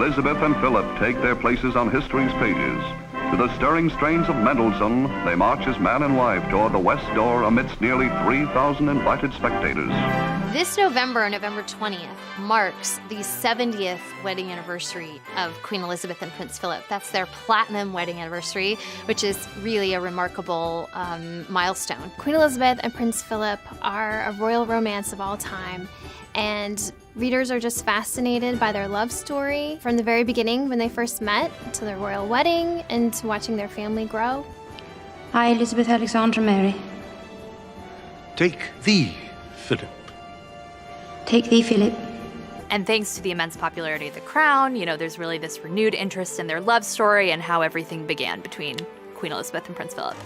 Elizabeth and Philip take their places on history's pages. To the stirring strains of Mendelssohn, they march as man and wife toward the west door amidst nearly 3,000 invited spectators. This November, November 20th, marks the 70th wedding anniversary of Queen Elizabeth and Prince Philip. That's their platinum wedding anniversary, which is really a remarkable milestone. Queen Elizabeth and Prince Philip are a royal romance of all time, and readers are just fascinated by their love story from the very beginning when they first met to their royal wedding and to watching their family grow. I, Elizabeth Alexandra Mary. Take thee, Philip. Take thee, Philip. And thanks to the immense popularity of The Crown, there's really this renewed interest in their love story and how everything began between Queen Elizabeth and Prince Philip.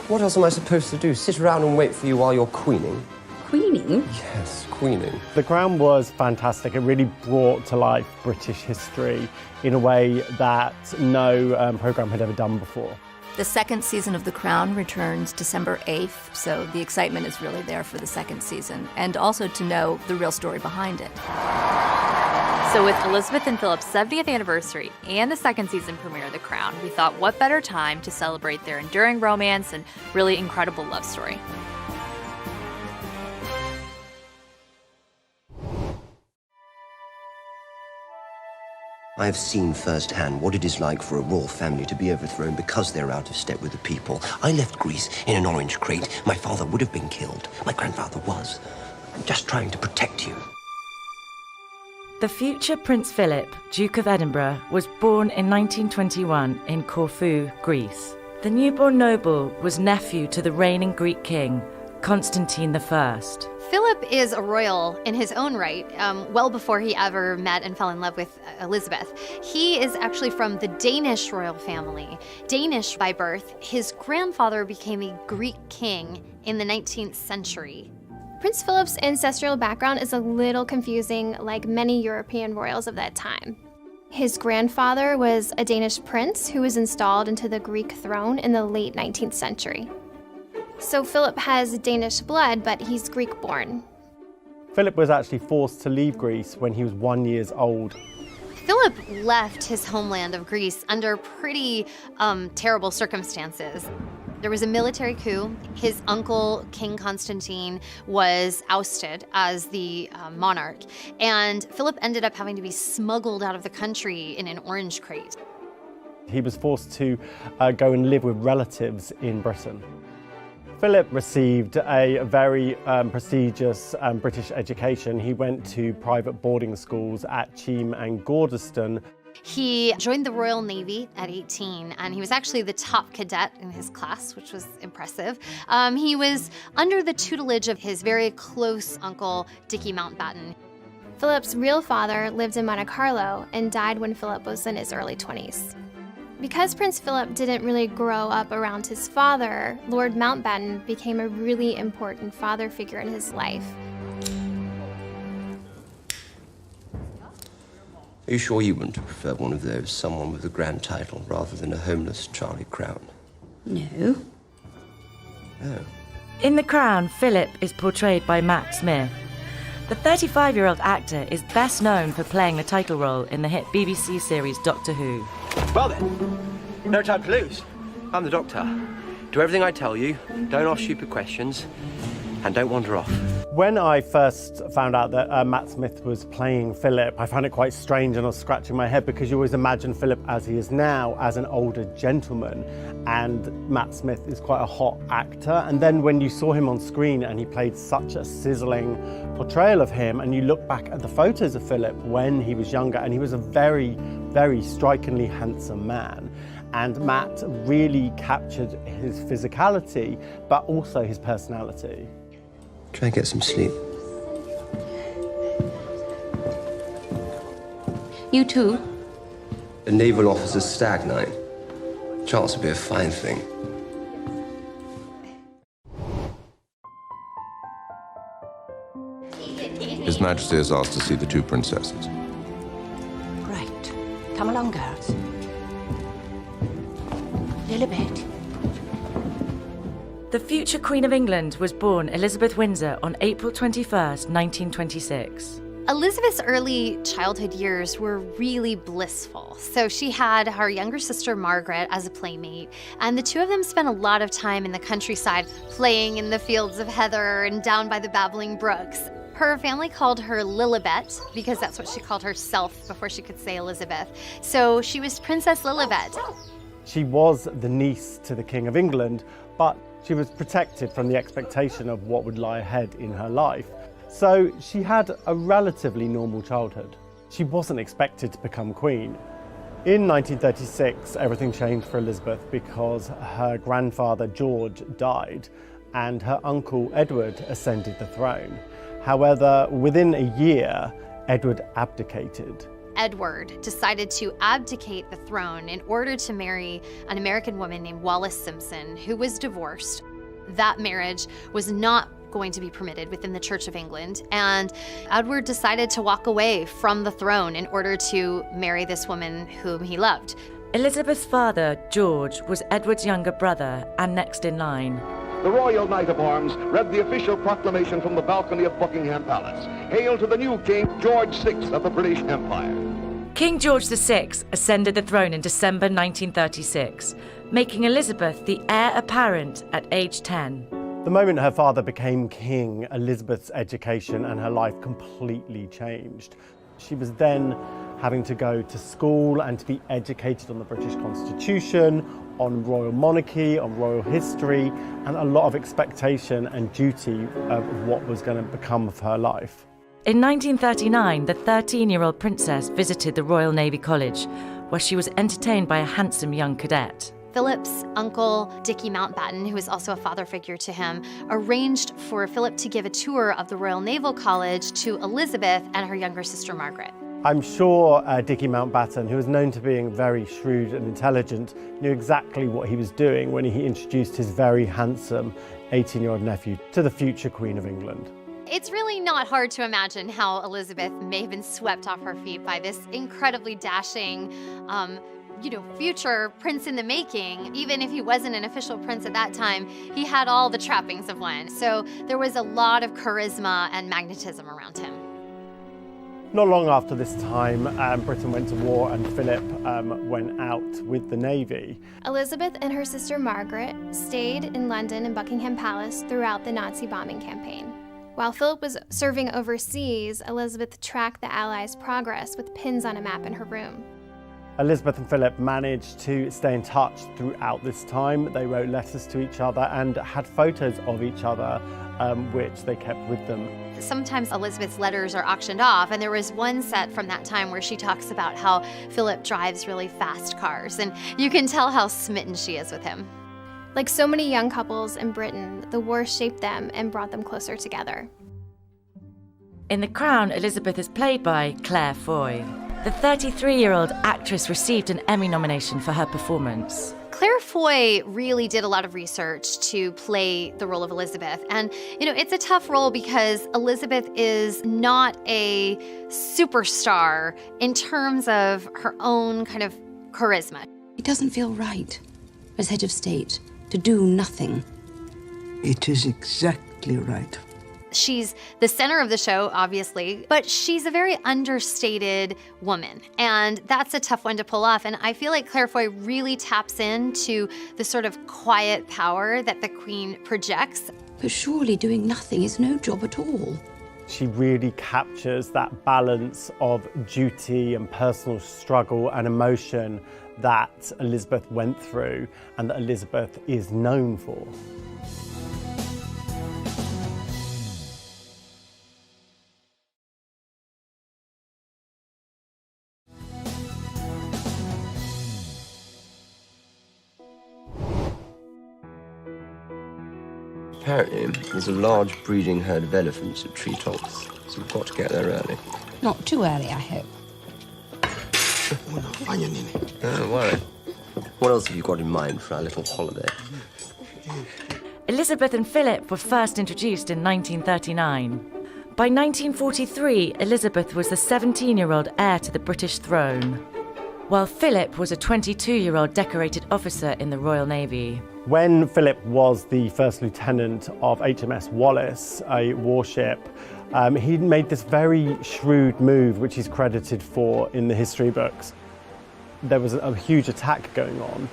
What else am I supposed to do? Sit around and wait for you while you're queening? Queening? Yes, queening. The Crown was fantastic. It really brought to life British history in a way that no programme had ever done before. The second season of The Crown returns December 8th, so the excitement is really there for the second season, and also to know the real story behind it. So with Elizabeth and Philip's 70th anniversary and the second season premiere of The Crown, we thought what better time to celebrate their enduring romance and really incredible love story. I have seen firsthand what it is like for a royal family to be overthrown because they're out of step with the people. I left Greece in an orange crate. My father would have been killed. My grandfather was. I'm just trying to protect you. The future Prince Philip, Duke of Edinburgh, was born in 1921 in Corfu, Greece. The newborn noble was nephew to the reigning Greek king, Constantine I. Philip is a royal in his own right, well before he ever met and fell in love with Elizabeth. He is actually from the Danish royal family. Danish by birth, his grandfather became a Greek king in the 19th century. Prince Philip's ancestral background is a little confusing, like many European royals of that time. His grandfather was a Danish prince who was installed into the Greek throne in the late 19th century. So Philip has Danish blood, but he's Greek-born. Philip was actually forced to leave Greece when he was 1 year old. Philip left his homeland of Greece under pretty terrible circumstances. There was a military coup. His uncle, King Constantine, was ousted as the monarch, and Philip ended up having to be smuggled out of the country in an orange crate. He was forced to go and live with relatives in Britain. Philip received a very prestigious British education. He went to private boarding schools at Cheam and Gordeston. He joined the Royal Navy at 18, and he was actually the top cadet in his class, which was impressive. He was under the tutelage of his very close uncle, Dickie Mountbatten. Philip's real father lived in Monte Carlo and died when Philip was in his early 20s. Because Prince Philip didn't really grow up around his father, Lord Mountbatten became a really important father figure in his life. Are you sure you wouldn't have preferred one of those, someone with a grand title, rather than a homeless Charlie Crown? No. Oh. In The Crown, Philip is portrayed by Matt Smith. The 35-year-old actor is best known for playing the title role in the hit BBC series Doctor Who. Well then, no time to lose. I'm the Doctor. Do everything I tell you, don't ask stupid questions, and don't wander off. When I first found out that Matt Smith was playing Philip, I found it quite strange, and I was scratching my head because you always imagine Philip as he is now as an older gentleman, and Matt Smith is quite a hot actor. And then when you saw him on screen and he played such a sizzling portrayal of him, and you look back at the photos of Philip when he was younger, and he was a very, very strikingly handsome man. And Matt really captured his physicality, but also his personality. Try and get some sleep. You too? A naval officer's stag night. Chance would be a fine thing. His Majesty has asked to see the two princesses. Right. Come along, girls. Lilibet. The future Queen of England was born Elizabeth Windsor on April 21st, 1926. Elizabeth's early childhood years were really blissful. So she had her younger sister Margaret as a playmate, and the two of them spent a lot of time in the countryside playing in the fields of heather and down by the babbling brooks. Her family called her Lilibet because that's what she called herself before she could say Elizabeth. So she was Princess Lilibet. She was the niece to the King of England, but she was protected from the expectation of what would lie ahead in her life. So she had a relatively normal childhood. She wasn't expected to become queen. In 1936, everything changed for Elizabeth because her grandfather George died and her uncle Edward ascended the throne. However, within a year, Edward abdicated. Edward decided to abdicate the throne in order to marry an American woman named Wallis Simpson, who was divorced. That marriage was not going to be permitted within the Church of England, and Edward decided to walk away from the throne in order to marry this woman whom he loved. Elizabeth's father, George, was Edward's younger brother and next in line. The Royal Knight of Arms read the official proclamation from the balcony of Buckingham Palace. Hail to the new King, George VI of the British Empire. King George VI ascended the throne in December 1936, making Elizabeth the heir apparent at age 10. The moment her father became king, Elizabeth's education and her life completely changed. She was then having to go to school and to be educated on the British Constitution, on royal monarchy, on royal history, and a lot of expectation and duty of what was going to become of her life. In 1939, the 13-year-old princess visited the Royal Navy College, where she was entertained by a handsome young cadet. Philip's uncle, Dickie Mountbatten, who was also a father figure to him, arranged for Philip to give a tour of the Royal Naval College to Elizabeth and her younger sister Margaret. I'm sure Dickie Mountbatten, who was known to being very shrewd and intelligent, knew exactly what he was doing when he introduced his very handsome 18-year-old nephew to the future Queen of England. It's really not hard to imagine how Elizabeth may have been swept off her feet by this incredibly dashing, future prince in the making. Even if he wasn't an official prince at that time, he had all the trappings of one. So there was a lot of charisma and magnetism around him. Not long after this time, Britain went to war and Philip went out with the Navy. Elizabeth and her sister Margaret stayed in London and Buckingham Palace throughout the Nazi bombing campaign. While Philip was serving overseas, Elizabeth tracked the Allies' progress with pins on a map in her room. Elizabeth and Philip managed to stay in touch throughout this time. They wrote letters to each other and had photos of each other, which they kept with them. Sometimes Elizabeth's letters are auctioned off, and there was one set from that time where she talks about how Philip drives really fast cars, and you can tell how smitten she is with him. Like so many young couples in Britain, the war shaped them and brought them closer together. In The Crown, Elizabeth is played by Claire Foy. The 33-year-old actress received an Emmy nomination for her performance. Claire Foy really did a lot of research to play the role of Elizabeth. And, it's a tough role because Elizabeth is not a superstar in terms of her own kind of charisma. It doesn't feel right, as head of state, to do nothing. It is exactly right. She's the center of the show, obviously, but she's a very understated woman, and that's a tough one to pull off. And I feel like Claire Foy really taps into the sort of quiet power that the Queen projects. But surely doing nothing is no job at all. She really captures that balance of duty and personal struggle and emotion that Elizabeth went through and that Elizabeth is known for. Apparently, there's a large breeding herd of elephants at Treetops, so we've got to get there early. Not too early, I hope. Don't worry. What else have you got in mind for our little holiday? Elizabeth and Philip were first introduced in 1939. By 1943, Elizabeth was the 17-year-old heir to the British throne, while Philip was a 22-year-old decorated officer in the Royal Navy. When Philip was the first lieutenant of HMS Wallace, a warship, he made this very shrewd move, which he's credited for in the history books. There was a huge attack going on,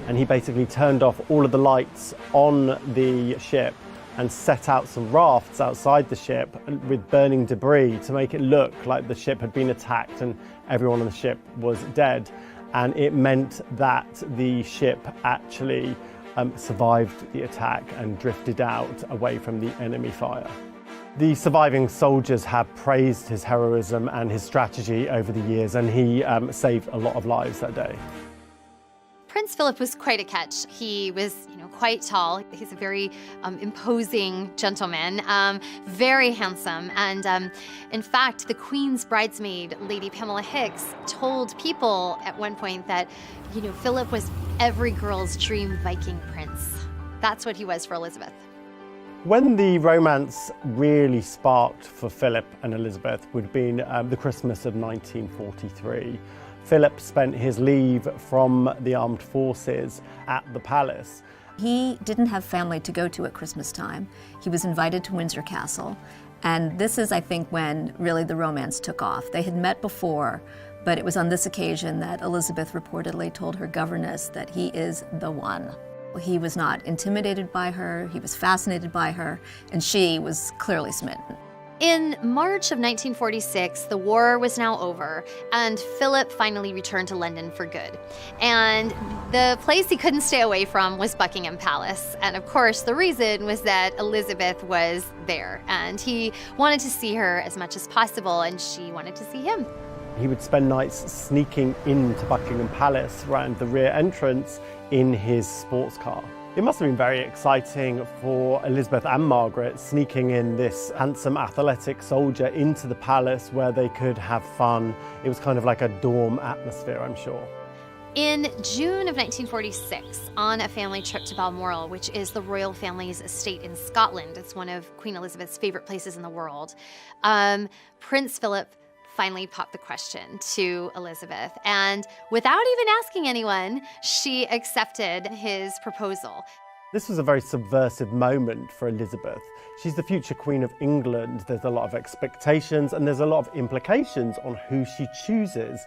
and he basically turned off all of the lights on the ship and set out some rafts outside the ship with burning debris to make it look like the ship had been attacked and everyone on the ship was dead. And it meant that the ship actually survived the attack and drifted out away from the enemy fire. The surviving soldiers have praised his heroism and his strategy over the years, and he saved a lot of lives that day. Prince Philip was quite a catch. He was, quite tall. He's a very imposing gentleman, very handsome. And in fact, the Queen's bridesmaid, Lady Pamela Hicks, told people at one point that, Philip was every girl's dream Viking prince. That's what he was for Elizabeth. When the romance really sparked for Philip and Elizabeth would have been the Christmas of 1943. Philip spent his leave from the armed forces at the palace. He didn't have family to go to at Christmas time. He was invited to Windsor Castle, and this is, I think, when really the romance took off. They had met before, but it was on this occasion that Elizabeth reportedly told her governess that he is the one. He was not intimidated by her, he was fascinated by her, and she was clearly smitten. In March of 1946, the war was now over, and Philip finally returned to London for good. And the place he couldn't stay away from was Buckingham Palace. And of course, the reason was that Elizabeth was there, and he wanted to see her as much as possible, and she wanted to see him. He would spend nights sneaking into Buckingham Palace around the rear entrance in his sports car. It must have been very exciting for Elizabeth and Margaret, sneaking in this handsome athletic soldier into the palace where they could have fun. It was kind of like a dorm atmosphere, I'm sure. In June of 1946, on a family trip to Balmoral, which is the royal family's estate in Scotland, it's one of Queen Elizabeth's favorite places in the world, Prince Philip finally popped the question to Elizabeth, and without even asking anyone, she accepted his proposal. This was a very subversive moment for Elizabeth. She's the future Queen of England. There's a lot of expectations and there's a lot of implications on who she chooses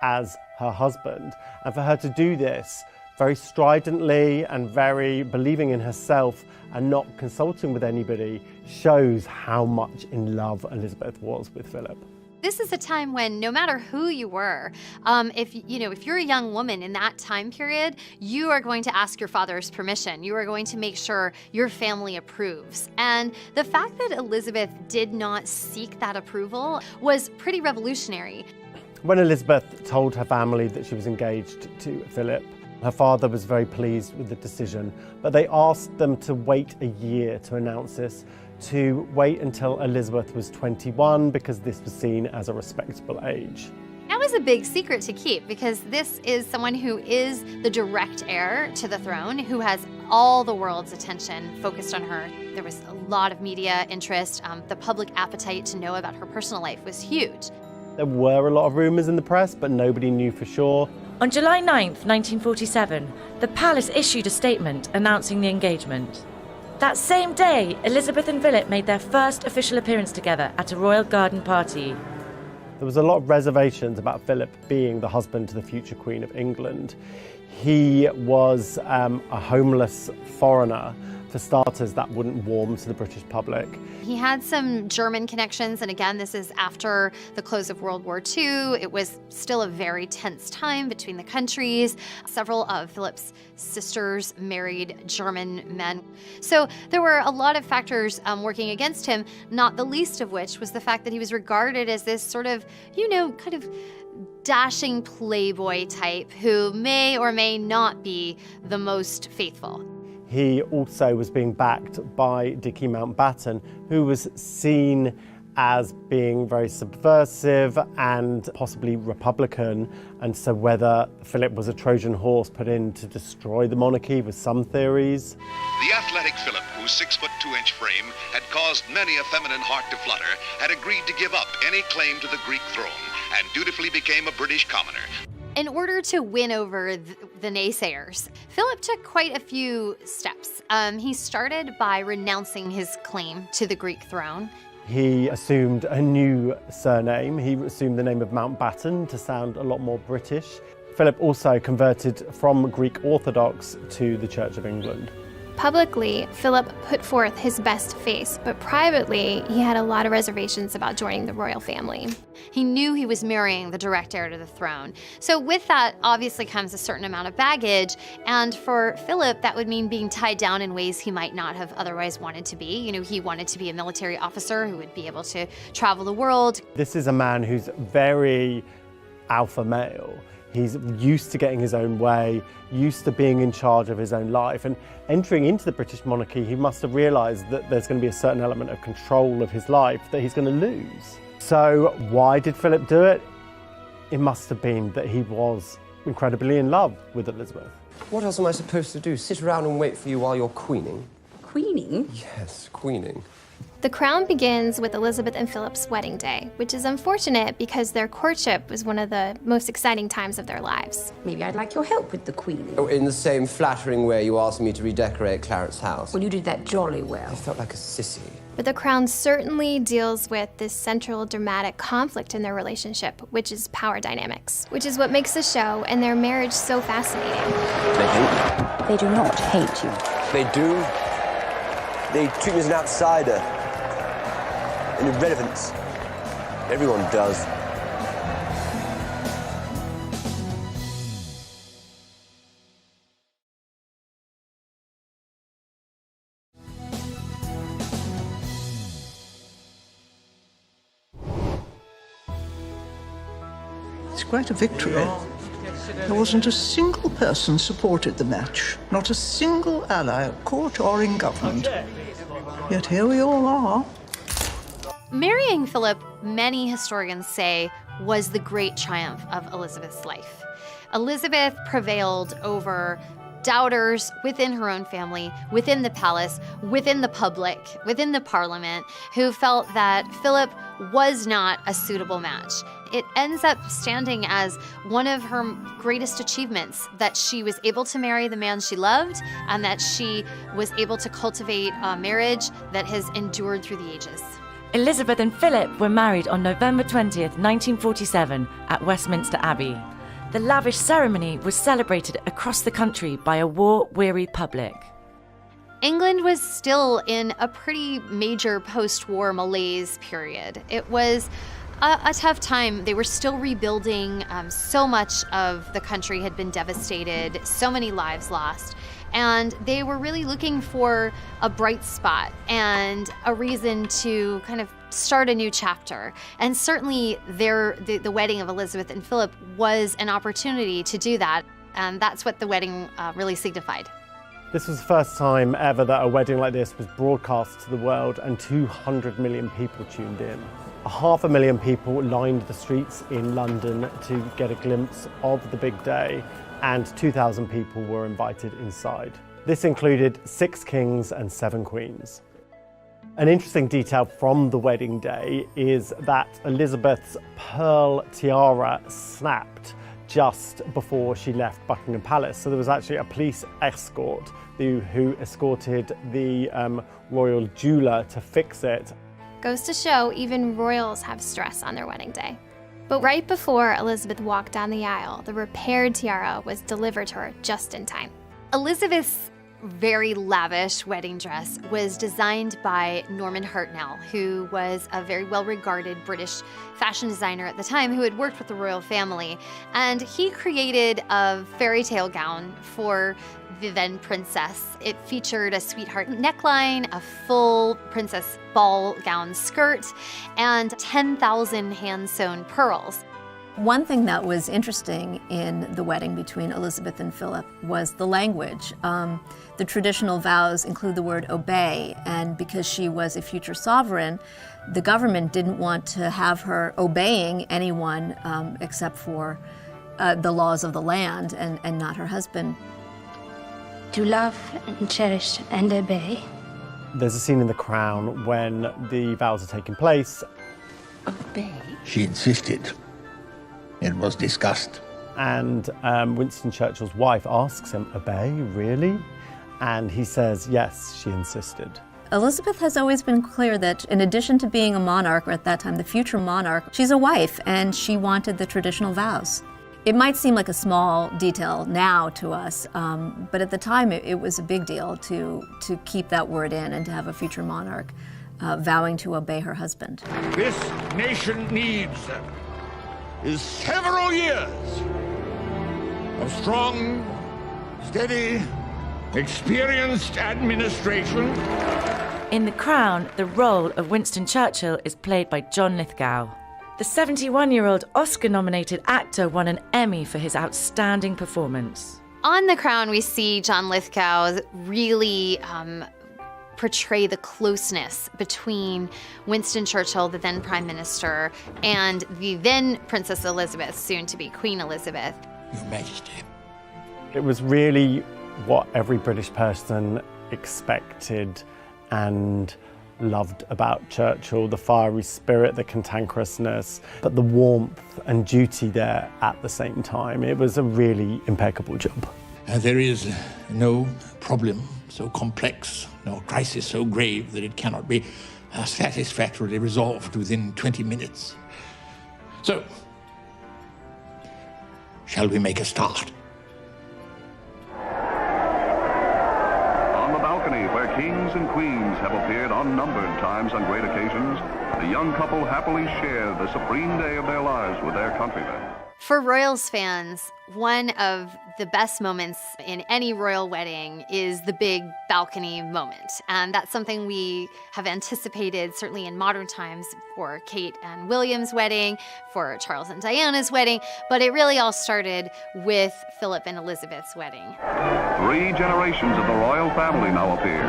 as her husband. And for her to do this very stridently and very believing in herself and not consulting with anybody shows how much in love Elizabeth was with Philip. This is a time when no matter who you were, if you're a young woman in that time period, you are going to ask your father's permission. You are going to make sure your family approves. And the fact that Elizabeth did not seek that approval was pretty revolutionary. When Elizabeth told her family that she was engaged to Philip, her father was very pleased with the decision, but they asked them to wait a year to announce this, to wait until Elizabeth was 21 because this was seen as a respectable age. That was a big secret to keep because this is someone who is the direct heir to the throne, who has all the world's attention focused on her. There was a lot of media interest. The public appetite to know about her personal life was huge. There were a lot of rumours in the press, but nobody knew for sure. On July 9th, 1947, the palace issued a statement announcing the engagement. That same day, Elizabeth and Philip made their first official appearance together at a royal garden party. There was a lot of reservations about Philip being the husband to the future Queen of England. He was a homeless foreigner. For starters, that wouldn't warm to the British public. He had some German connections, and again, this is after the close of World War II. It was still a very tense time between the countries. Several of Philip's sisters married German men. So there were a lot of factors working against him, not the least of which was the fact that he was regarded as this sort of, kind of dashing playboy type who may or may not be the most faithful. He also was being backed by Dickie Mountbatten, who was seen as being very subversive and possibly Republican, and so whether Philip was a Trojan horse put in to destroy the monarchy was some theories. The athletic Philip, whose 6'2" frame had caused many a feminine heart to flutter, had agreed to give up any claim to the Greek throne and dutifully became a British commoner. In order to win over the naysayers, Philip took quite a few steps. He started by renouncing his claim to the Greek throne. He assumed a new surname. He assumed the name of Mountbatten to sound a lot more British. Philip also converted from Greek Orthodox to the Church of England. Publicly, Philip put forth his best face, but privately, he had a lot of reservations about joining the royal family. He knew he was marrying the direct heir to the throne. So with that obviously comes a certain amount of baggage, and for Philip, that would mean being tied down in ways he might not have otherwise wanted to be. You know, he wanted to be a military officer who would be able to travel the world. This is a man who's very alpha male. He's used to getting his own way, used to being in charge of his own life. And entering into the British monarchy, he must have realised that there's going to be a certain element of control of his life that he's going to lose. So why did Philip do it? It must have been that he was incredibly in love with Elizabeth. What else am I supposed to do? Sit around and wait for you while you're queening? Queening? Yes, queening. The crown begins with Elizabeth and Philip's wedding day, which is unfortunate because their courtship was one of the most exciting times of their lives. Maybe I'd like your help with the queening. Oh, in the same flattering way you asked me to redecorate Claret's house. Well, you did that jolly well. I felt like a sissy. But the crown certainly deals with this central dramatic conflict in their relationship, which is power dynamics, which is what makes the show and their marriage so fascinating. They hate you. They do not hate you. They do. They treat me as an outsider. An irrelevance. Everyone does. It's quite a victory. There wasn't a single person supported the match, not a single ally at court or in government. Yet here we all are. Marrying Philip, many historians say, was the great triumph of Elizabeth's life. Elizabeth prevailed over doubters within her own family, within the palace, within the public, within the parliament, who felt that Philip was not a suitable match. It ends up standing as one of her greatest achievements, that she was able to marry the man she loved and that she was able to cultivate a marriage that has endured through the ages. Elizabeth and Philip were married on November 20th, 1947 at Westminster Abbey. The lavish ceremony was celebrated across the country by a war-weary public. England was still in a pretty major post-war malaise period. It was a tough time. They were still rebuilding. So much of the country had been devastated, so many lives lost. And they were really looking for a bright spot and a reason to kind of start a new chapter. And certainly the wedding of Elizabeth and Philip was an opportunity to do that. And that's what the wedding really signified. This was the first time ever that a wedding like this was broadcast to the world, and 200 million people tuned in. 500,000 people lined the streets in London to get a glimpse of the big day, and 2,000 people were invited inside. This included 6 kings and 7 queens. An interesting detail from the wedding day is that Elizabeth's pearl tiara snapped just before she left Buckingham Palace. So there was actually a police escort who escorted the royal jeweler to fix it. Goes to show even royals have stress on their wedding day. But right before Elizabeth walked down the aisle, the repaired tiara was delivered to her just in time. Elizabeth's very lavish wedding dress was designed by Norman Hartnell, who was a very well-regarded British fashion designer at the time who had worked with the royal family. And he created a fairy tale gown for the then princess. It featured a sweetheart neckline, a full princess ball gown skirt, and 10,000 hand-sewn pearls. One thing that was interesting in the wedding between Elizabeth and Philip was the language. The traditional vows include the word obey, and because she was a future sovereign, the government didn't want to have her obeying anyone except for the laws of the land and not her husband. To love and cherish and obey. There's a scene in The Crown when the vows are taking place. Obey? She insisted. It was discussed. And Winston Churchill's wife asks him, "Obey, really?" And he says, yes, she insisted. Elizabeth has always been clear that in addition to being a monarch, or at that time the future monarch, she's a wife and she wanted the traditional vows. It might seem like a small detail now to us, but at the time it was a big deal to keep that word in and to have a future monarch vowing to obey her husband. This nation needs is several years of strong, steady, experienced administration. In The Crown, the role of Winston Churchill is played by John Lithgow. The 71-year-old Oscar-nominated actor won an Emmy for his outstanding performance. On The Crown, we see John Lithgow really portray the closeness between Winston Churchill, the then Prime Minister, and the then Princess Elizabeth, soon to be Queen Elizabeth. Your Majesty. It was really what every British person expected and loved about Churchill, the fiery spirit, the cantankerousness, but the warmth and duty there at the same time. It was a really impeccable job. There is no problem so complex, no crisis so grave that it cannot be satisfactorily resolved within 20 minutes. So, shall we make a start? On the balcony where kings and queens have appeared unnumbered times on great occasions, the young couple happily share the supreme day of their lives with their countrymen. For Royals fans, one of the best moments in any royal wedding is the big balcony moment. And that's something we have anticipated, certainly in modern times, for Kate and William's wedding, for Charles and Diana's wedding, but it really all started with Philip and Elizabeth's wedding. 3 generations of the royal family now appear.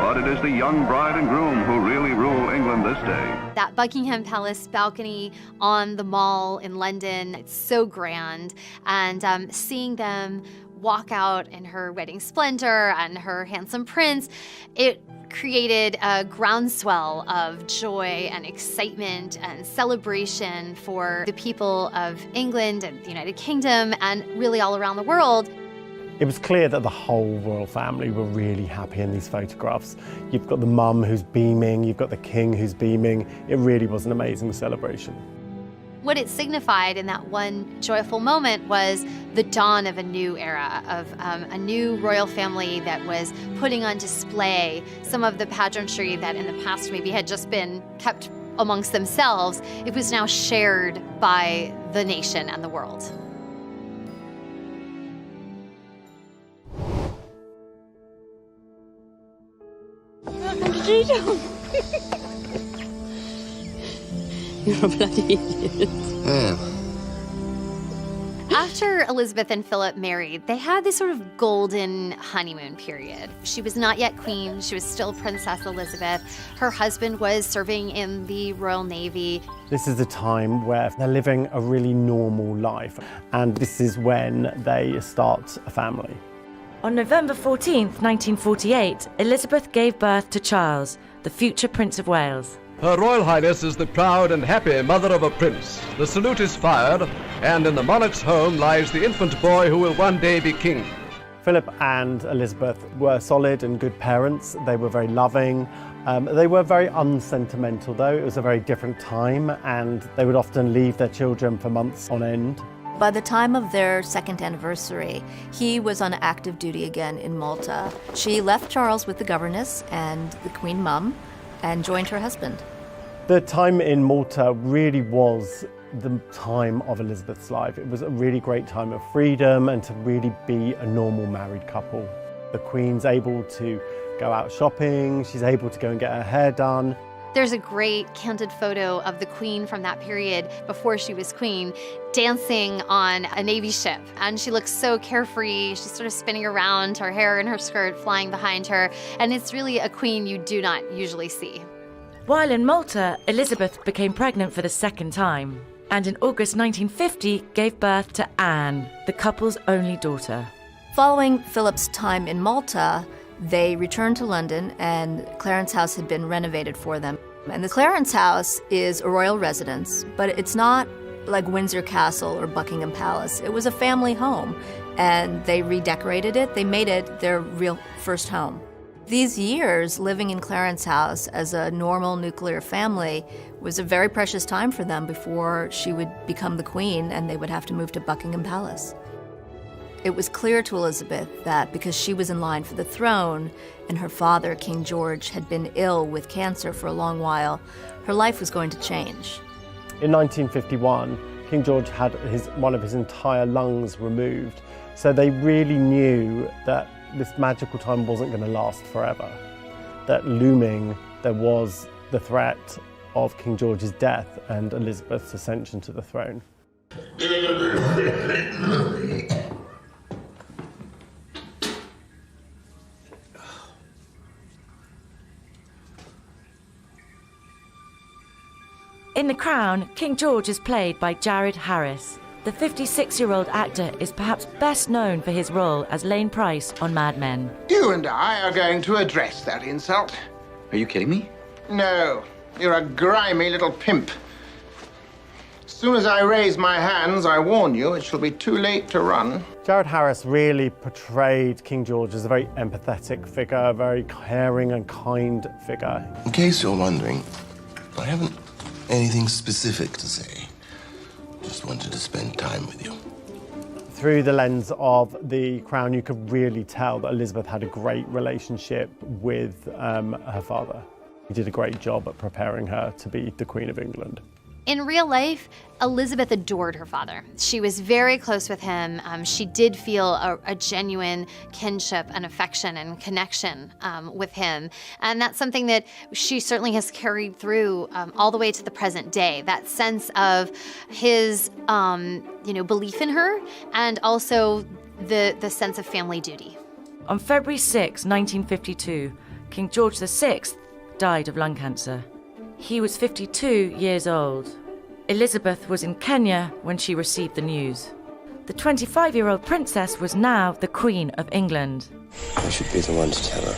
But it is the young bride and groom who really rule England this day. That Buckingham Palace balcony on the Mall in London, it's so grand. And seeing them walk out in her wedding splendor and her handsome prince, it created a groundswell of joy and excitement and celebration for the people of England and the United Kingdom and really all around the world. It was clear that the whole royal family were really happy in these photographs. You've got the mum who's beaming, you've got the king who's beaming. It really was an amazing celebration. What it signified in that one joyful moment was the dawn of a new era, of a new royal family that was putting on display some of the pageantry that in the past maybe had just been kept amongst themselves. It was now shared by the nation and the world. You're a bloody idiot. After Elizabeth and Philip married, they had this sort of golden honeymoon period. She was not yet queen, she was still Princess Elizabeth. Her husband was serving in the Royal Navy. This is a time where they're living a really normal life, and this is when they start a family. On November 14th, 1948, Elizabeth gave birth to Charles, the future Prince of Wales. Her Royal Highness is the proud and happy mother of a prince. The salute is fired, and in the monarch's home lies the infant boy who will one day be king. Philip and Elizabeth were solid and good parents. They were very loving. They were very unsentimental, though. It was a very different time, and they would often leave their children for months on end. By the time of their second anniversary, he was on active duty again in Malta. She left Charles with the governess and the Queen Mum and joined her husband. The time in Malta really was the time of Elizabeth's life. It was a really great time of freedom and to really be a normal married couple. The Queen's able to go out shopping, she's able to go and get her hair done. There's a great candid photo of the Queen from that period before she was Queen dancing on a Navy ship. And she looks so carefree. She's sort of spinning around, her hair and her skirt flying behind her. And it's really a queen you do not usually see. While in Malta, Elizabeth became pregnant for the second time, and in August 1950 gave birth to Anne, the couple's only daughter. Following Philip's time in Malta, they returned to London and Clarence House had been renovated for them. And the Clarence House is a royal residence, but it's not like Windsor Castle or Buckingham Palace. It was a family home, and they redecorated it. They made it their real first home. These years living in Clarence House as a normal nuclear family was a very precious time for them before she would become the queen and they would have to move to Buckingham Palace. It was clear to Elizabeth that because she was in line for the throne and her father, King George, had been ill with cancer for a long while, her life was going to change. In 1951, King George had one of his entire lungs removed, so they really knew that this magical time wasn't going to last forever. That looming, there was the threat of King George's death and Elizabeth's ascension to the throne. In The Crown, King George is played by Jared Harris. The 56-year-old actor is perhaps best known for his role as Lane Price on Mad Men. You and I are going to address that insult. Are you kidding me? No, you're a grimy little pimp. As soon as I raise my hands, I warn you, it shall be too late to run. Jared Harris really portrayed King George as a very empathetic figure, a very caring and kind figure. In case you're wondering, I haven't anything specific to say. Just wanted to spend time with you. Through the lens of The Crown, you could really tell that Elizabeth had a great relationship with her father. He did a great job at preparing her to be the Queen of England. In real life, Elizabeth adored her father. She was very close with him. She did feel a genuine kinship and affection and connection with him. And that's something that she certainly has carried through all the way to the present day. That sense of his belief in her and also the sense of family duty. On February 6, 1952, King George VI died of lung cancer. He was 52 years old. Elizabeth was in Kenya when she received the news. The 25-year-old princess was now the Queen of England. I should be the one to tell her.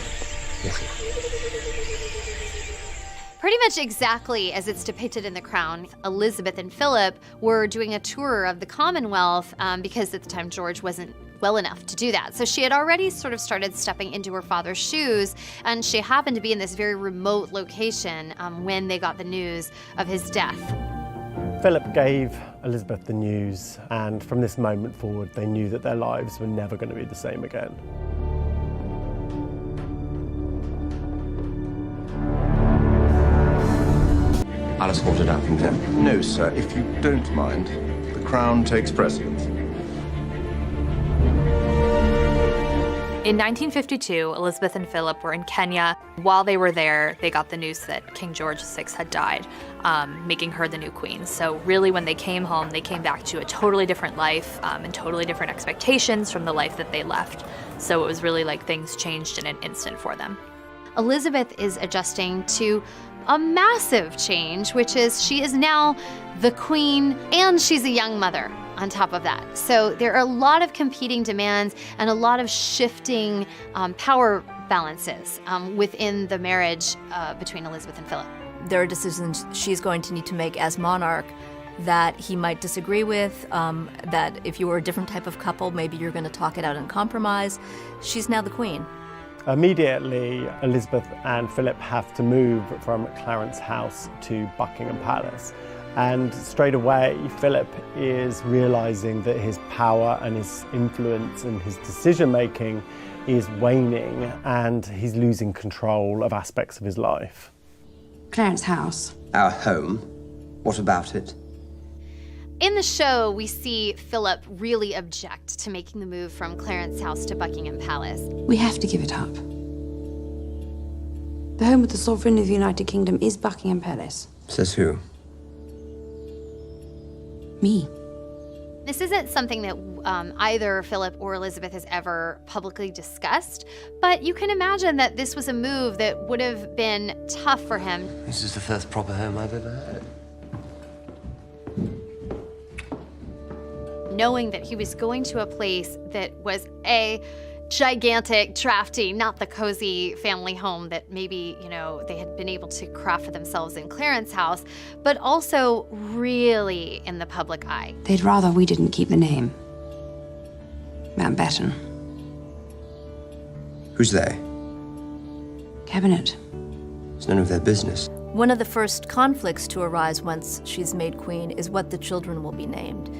Pretty much exactly as it's depicted in The Crown, Elizabeth and Philip were doing a tour of the Commonwealth because at the time George wasn't well enough to do that. So she had already sort of started stepping into her father's shoes, and she happened to be in this very remote location when they got the news of his death. Philip gave Elizabeth the news, and from this moment forward, they knew that their lives were never going to be the same again. I'll escort it out from there. No, sir, if you don't mind, the Crown takes precedence. In 1952, Elizabeth and Philip were in Kenya. While they were there, they got the news that King George VI had died, making her the new queen. So really, when they came home, they came back to a totally different life and totally different expectations from the life that they left. So it was really like things changed in an instant for them. Elizabeth is adjusting to a massive change, which is she is now the queen and she's a young mother on top of that. So there are a lot of competing demands and a lot of shifting power balances within the marriage between Elizabeth and Philip. There are decisions she's going to need to make as monarch that he might disagree with, that if you were a different type of couple, maybe you're going to talk it out and compromise. She's now the queen. Immediately, Elizabeth and Philip have to move from Clarence House to Buckingham Palace. And straight away, Philip is realizing that his power and his influence and his decision-making is waning, and he's losing control of aspects of his life. Clarence House. Our home? What about it? In the show, we see Philip really object to making the move from Clarence House to Buckingham Palace. We have to give it up. The home of the Sovereign of the United Kingdom is Buckingham Palace. Says who? Me. This isn't something that either Philip or Elizabeth has ever publicly discussed, but you can imagine that this was a move that would have been tough for him. This is the first proper home I've ever had. Knowing that he was going to a place that was A, gigantic, drafty, not the cozy family home that maybe, they had been able to craft for themselves in Clarence House, but also really in the public eye. They'd rather we didn't keep the name. Mountbatten. Who's they? Cabinet. It's none of their business. One of the first conflicts to arise once she's made queen is what the children will be named.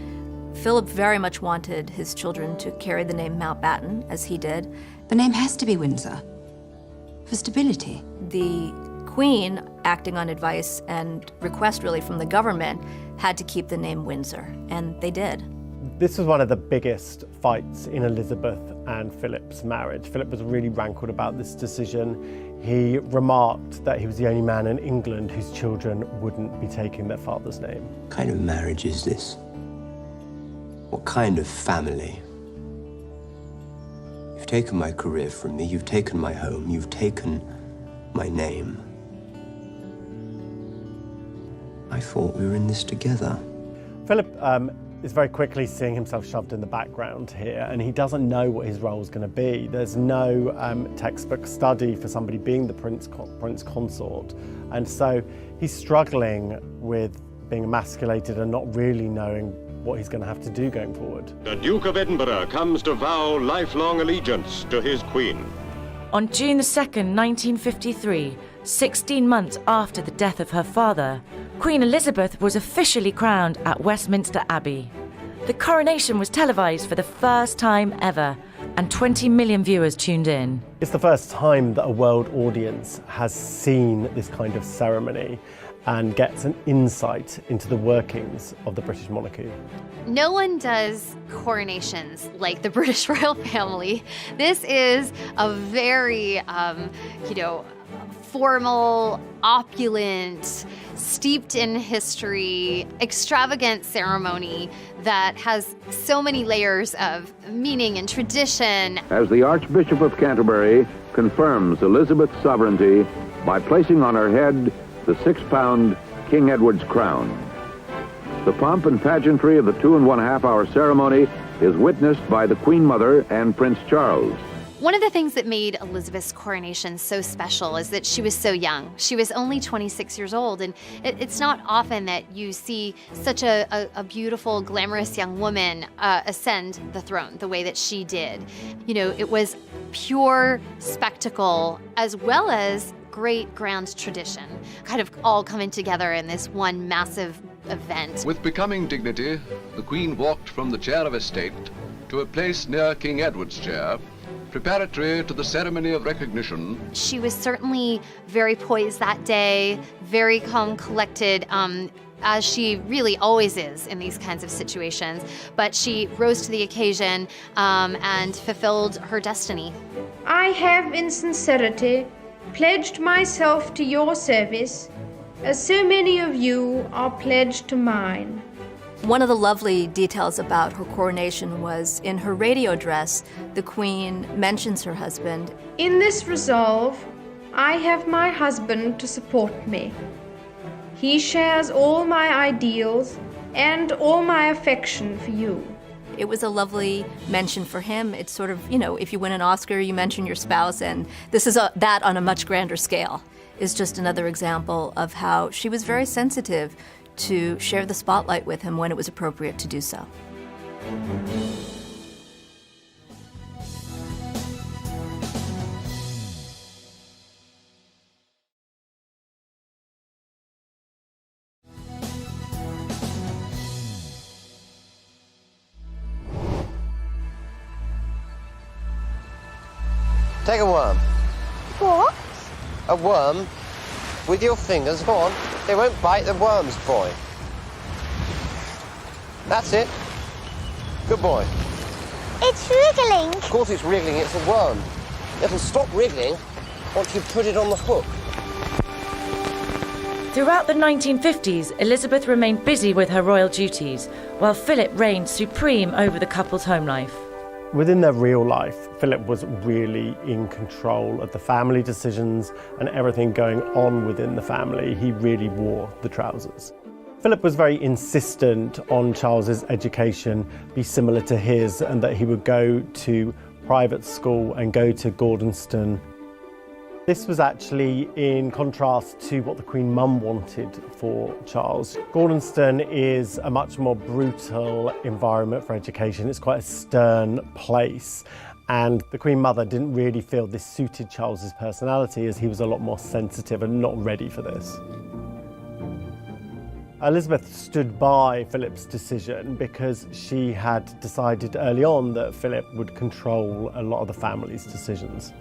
Philip very much wanted his children to carry the name Mountbatten, as he did. The name has to be Windsor, for stability. The Queen, acting on advice and request really from the government, had to keep the name Windsor, and they did. This was one of the biggest fights in Elizabeth and Philip's marriage. Philip was really rankled about this decision. He remarked that he was the only man in England whose children wouldn't be taking their father's name. What kind of marriage is this? What kind of family? You've taken my career from me, you've taken my home, you've taken my name. I thought we were in this together. Philip is very quickly seeing himself shoved in the background here, and he doesn't know what his role is going to be. There's no textbook study for somebody being the prince consort, and so he's struggling with being emasculated and not really knowing what he's going to have to do going forward. The Duke of Edinburgh comes to vow lifelong allegiance to his queen. On June the 2nd, 1953, 16 months after the death of her father, Queen Elizabeth was officially crowned at Westminster Abbey. The coronation was televised for the first time ever, and 20 million viewers tuned in. It's the first time that a world audience has seen this kind of ceremony and gets an insight into the workings of the British monarchy. No one does coronations like the British royal family. This is a very, formal, opulent, steeped in history, extravagant ceremony that has so many layers of meaning and tradition. As the Archbishop of Canterbury confirms Elizabeth's sovereignty by placing on her head the 6-pound King Edward's crown. The pomp and pageantry of the 2.5-hour ceremony is witnessed by the Queen Mother and Prince Charles. One of the things that made Elizabeth's coronation so special is that she was so young. She was only 26 years old, and it's not often that you see such a beautiful, glamorous young woman ascend the throne the way that she did. It was pure spectacle as well as great grand tradition, kind of all coming together in this one massive event. With becoming dignity, the Queen walked from the chair of estate to a place near King Edward's chair, preparatory to the ceremony of recognition. She was certainly very poised that day, very calm, collected, as she really always is in these kinds of situations. But she rose to the occasion and fulfilled her destiny. I have in sincerity pledged myself to your service, as so many of you are pledged to mine. One of the lovely details about her coronation was in her radio address, the Queen mentions her husband. In this resolve, I have my husband to support me. He shares all my ideals and all my affection for you. It was a lovely mention for him. It's sort of, if you win an Oscar, you mention your spouse, and this is that on a much grander scale. Is just another example of how she was very sensitive to share the spotlight with him when it was appropriate to do so. Take a worm. What? A worm? With your fingers, go on. They won't bite the worms, boy. That's it. Good boy. It's wriggling. Of course it's wriggling, it's a worm. It'll stop wriggling once you put it on the hook. Throughout the 1950s, Elizabeth remained busy with her royal duties, while Philip reigned supreme over the couple's home life. Within their real life, Philip was really in control of the family decisions and everything going on within the family. He really wore the trousers. Philip was very insistent on Charles's education be similar to his, and that he would go to private school and go to Gordonston. This was actually in contrast to what the Queen Mum wanted for Charles. Gordonston is a much more brutal environment for education. It's quite a stern place. And the Queen Mother didn't really feel this suited Charles's personality, as he was a lot more sensitive and not ready for this. Elizabeth stood by Philip's decision because she had decided early on that Philip would control a lot of the family's decisions.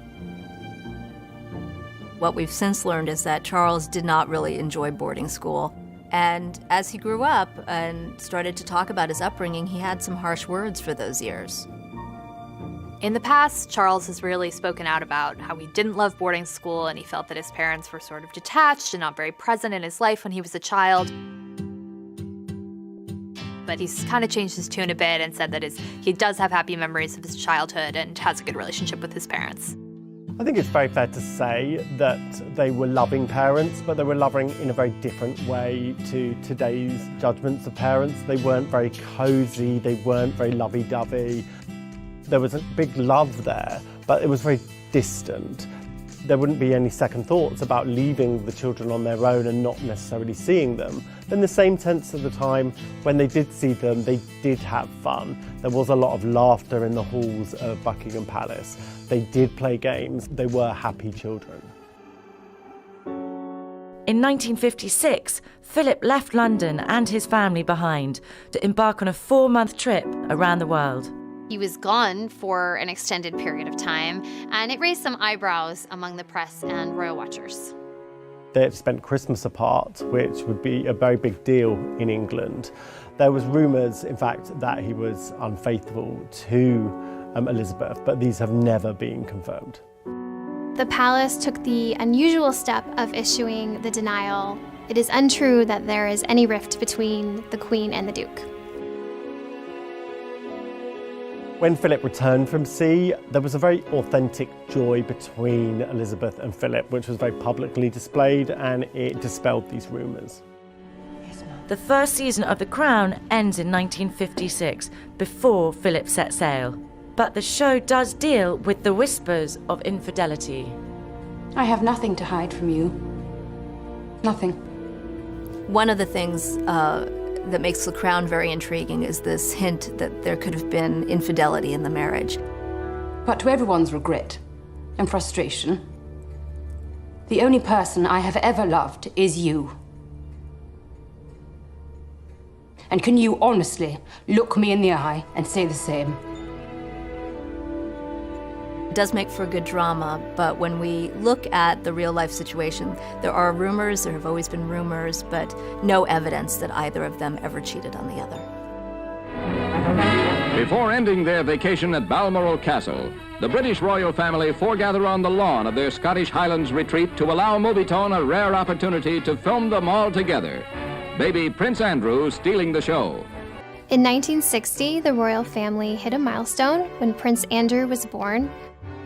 What we've since learned is that Charles did not really enjoy boarding school. And as he grew up and started to talk about his upbringing, he had some harsh words for those years. In the past, Charles has really spoken out about how he didn't love boarding school and he felt that his parents were sort of detached and not very present in his life when he was a child. But he's kind of changed his tune a bit and said that he does have happy memories of his childhood and has a good relationship with his parents. I think it's very fair to say that they were loving parents, but they were loving in a very different way to today's judgments of parents. They weren't very cosy, they weren't very lovey-dovey. There was a big love there, but it was very distant. There wouldn't be any second thoughts about leaving the children on their own and not necessarily seeing them. In the same sense of the time, when they did see them, they did have fun. There was a lot of laughter in the halls of Buckingham Palace. They did play games. They were happy children. In 1956, Philip left London and his family behind to embark on a 4-month trip around the world. He was gone for an extended period of time, and it raised some eyebrows among the press and royal watchers. They had spent Christmas apart, which would be a very big deal in England. There was rumours, in fact, that he was unfaithful to Elizabeth, but these have never been confirmed. The palace took the unusual step of issuing the denial. It is untrue that there is any rift between the Queen and the Duke. When Philip returned from sea, there was a very authentic joy between Elizabeth and Philip, which was very publicly displayed, and it dispelled these rumours. The first season of The Crown ends in 1956, before Philip set sail. But the show does deal with the whispers of infidelity. I have nothing to hide from you. Nothing. One of the things that makes The Crown very intriguing is this hint that there could have been infidelity in the marriage. But to everyone's regret and frustration, the only person I have ever loved is you. And can you honestly look me in the eye and say the same? It does make for good drama, but when we look at the real-life situation, there are rumors, there have always been rumors, but no evidence that either of them ever cheated on the other. Before ending their vacation at Balmoral Castle, the British royal family foregather on the lawn of their Scottish Highlands retreat to allow Movietone a rare opportunity to film them all together. Baby Prince Andrew stealing the show. In 1960, the royal family hit a milestone when Prince Andrew was born.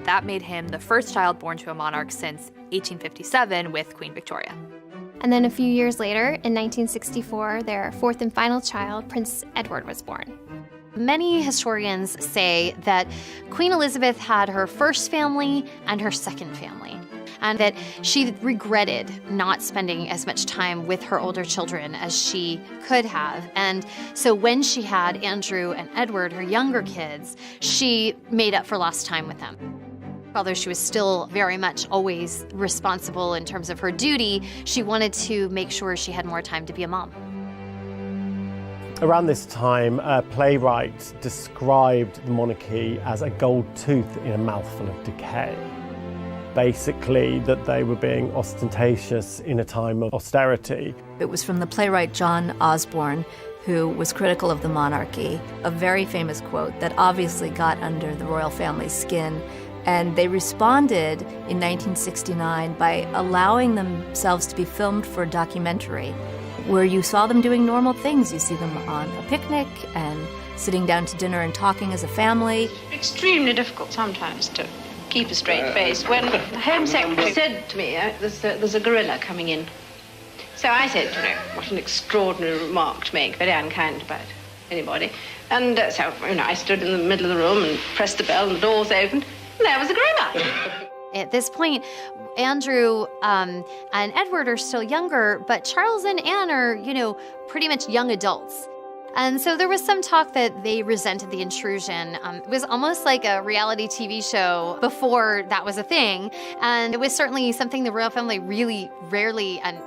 That made him the first child born to a monarch since 1857 with Queen Victoria. And then a few years later, in 1964, their fourth and final child, Prince Edward, was born. Many historians say that Queen Elizabeth had her first family and her second family, and that she regretted not spending as much time with her older children as she could have. And so when she had Andrew and Edward, her younger kids, she made up for lost time with them. Although she was still very much always responsible in terms of her duty, she wanted to make sure she had more time to be a mom. Around this time, a playwright described the monarchy as a gold tooth in a mouthful of decay. Basically, that they were being ostentatious in a time of austerity. It was from the playwright John Osborne, who was critical of the monarchy, a very famous quote that obviously got under the royal family's skin. And they responded in 1969 by allowing themselves to be filmed for a documentary where you saw them doing normal things. You see them on a picnic and sitting down to dinner and talking as a family. Extremely difficult sometimes to keep a straight face. When the Home Secretary said to me, there's a gorilla coming in. So I said, what an extraordinary remark to make, very unkind about anybody. And so, I stood in the middle of the room and pressed the bell and the doors opened, and there was a grown-up. At this point, Andrew and Edward are still younger, but Charles and Anne are, pretty much young adults. And so there was some talk that they resented the intrusion. It was almost like a reality TV show before that was a thing. And it was certainly something the royal family really rarely, and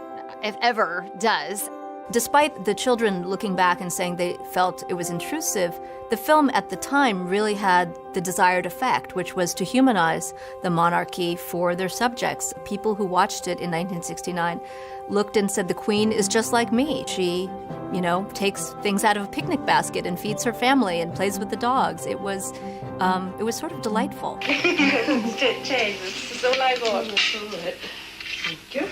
if ever, does. Despite the children looking back and saying they felt it was intrusive, the film at the time really had the desired effect, which was to humanize the monarchy for their subjects. People who watched it in 1969 looked and said, the Queen is just like me. She, takes things out of a picnic basket and feeds her family and plays with the dogs. It was sort of delightful. That's all I got. Thank you.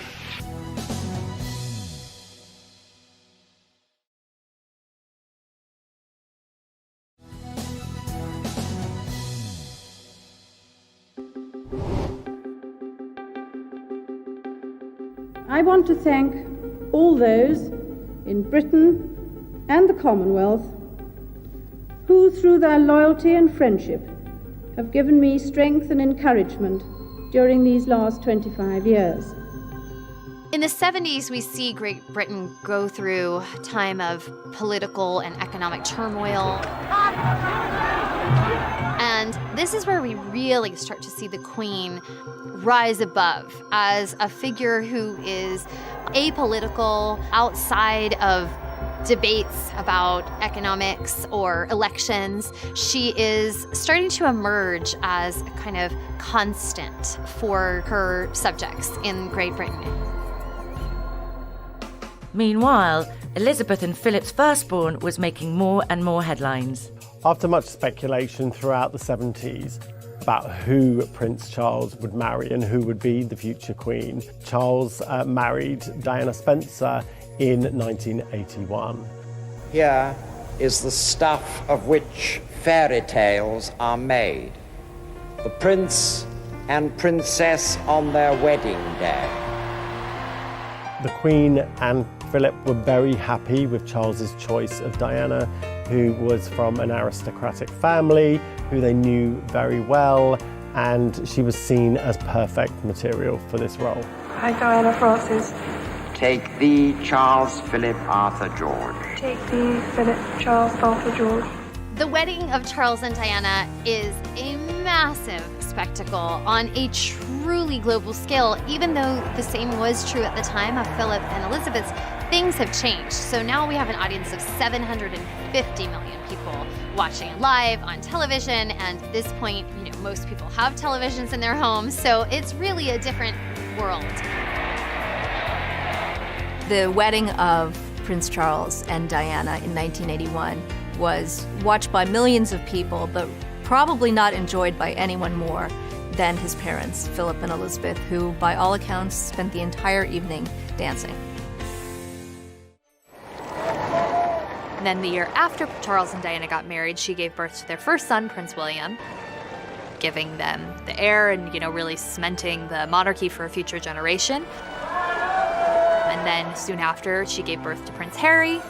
I want to thank all those in Britain and the Commonwealth who, through their loyalty and friendship, have given me strength and encouragement during these last 25 years. In the 70s, we see Great Britain go through a time of political and economic turmoil. And this is where we really start to see the Queen rise above as a figure who is apolitical, outside of debates about economics or elections. She is starting to emerge as a kind of constant for her subjects in Great Britain. Meanwhile, Elizabeth and Philip's firstborn was making more and more headlines. After much speculation throughout the 70s about who Prince Charles would marry and who would be the future Queen, Charles married Diana Spencer in 1981. Here is the stuff of which fairy tales are made. The prince and princess on their wedding day. The Queen and Philip were very happy with Charles's choice of Diana, who was from an aristocratic family, who they knew very well, and she was seen as perfect material for this role. I, Diana Frances. Take thee, Charles Philip Arthur George. Take thee, Philip Charles Arthur George. The wedding of Charles and Diana is a massive spectacle on a truly global scale. Even though the same was true at the time of Philip and Elizabeth's, things have changed. So now we have an audience of 750 million people watching it live on television. And at this point, most people have televisions in their homes. So it's really a different world. The wedding of Prince Charles and Diana in 1981 was watched by millions of people, but probably not enjoyed by anyone more than his parents, Philip and Elizabeth, who, by all accounts, spent the entire evening dancing. And then the year after Charles and Diana got married, she gave birth to their first son, Prince William, giving them the heir and, really cementing the monarchy for a future generation. And then soon after, she gave birth to Prince Harry,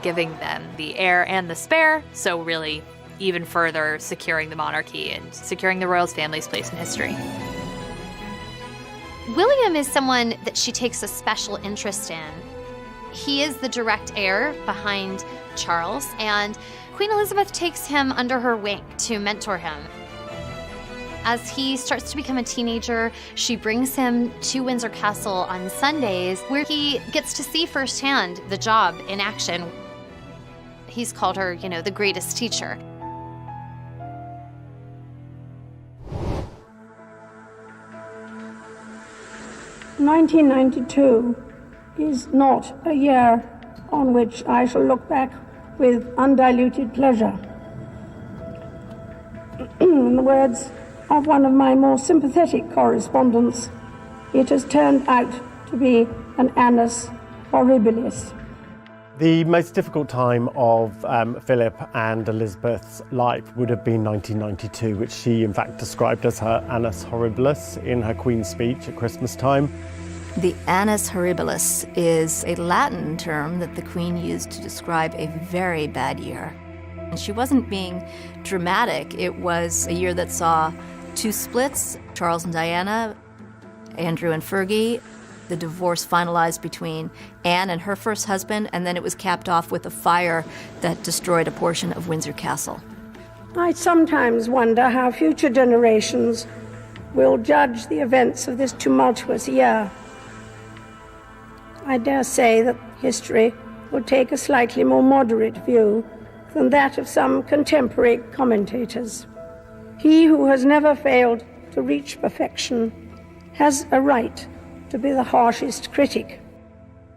giving them the heir and the spare, so really even further securing the monarchy and securing the royal family's place in history. William is someone that she takes a special interest in. He is the direct heir behind Charles, and Queen Elizabeth takes him under her wing to mentor him. As he starts to become a teenager, she brings him to Windsor Castle on Sundays, where he gets to see firsthand the job in action. He's called her, the greatest teacher. "1992 is not a year on which I shall look back with undiluted pleasure. In the words of one of my more sympathetic correspondents, it has turned out to be an annus horribilis." The most difficult time of Philip and Elizabeth's life would have been 1992, which she in fact described as her annus horribilis in her Queen's speech at Christmas time. The annus horribilis is a Latin term that the Queen used to describe a very bad year. And she wasn't being dramatic. It was a year that saw two splits, Charles and Diana, Andrew and Fergie, the divorce finalized between Anne and her first husband, and then it was capped off with a fire that destroyed a portion of Windsor Castle. I sometimes wonder how future generations will judge the events of this tumultuous year. I dare say that history will take a slightly more moderate view than that of some contemporary commentators. He who has never failed to reach perfection has a right to be the harshest critic.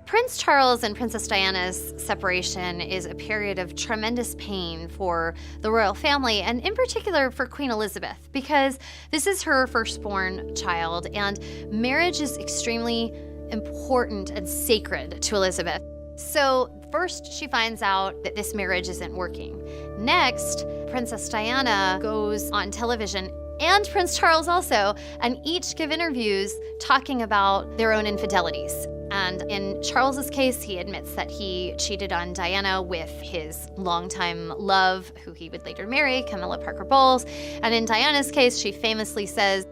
Prince Charles and Princess Diana's separation is a period of tremendous pain for the royal family, and in particular for Queen Elizabeth, because this is her firstborn child, and marriage is extremely important and sacred to Elizabeth. So first she finds out that this marriage isn't working. Next, Princess Diana goes on television, and Prince Charles also, and each give interviews talking about their own infidelities. And in Charles's case, he admits that he cheated on Diana with his longtime love, who he would later marry, Camilla Parker Bowles. And in Diana's case, she famously says,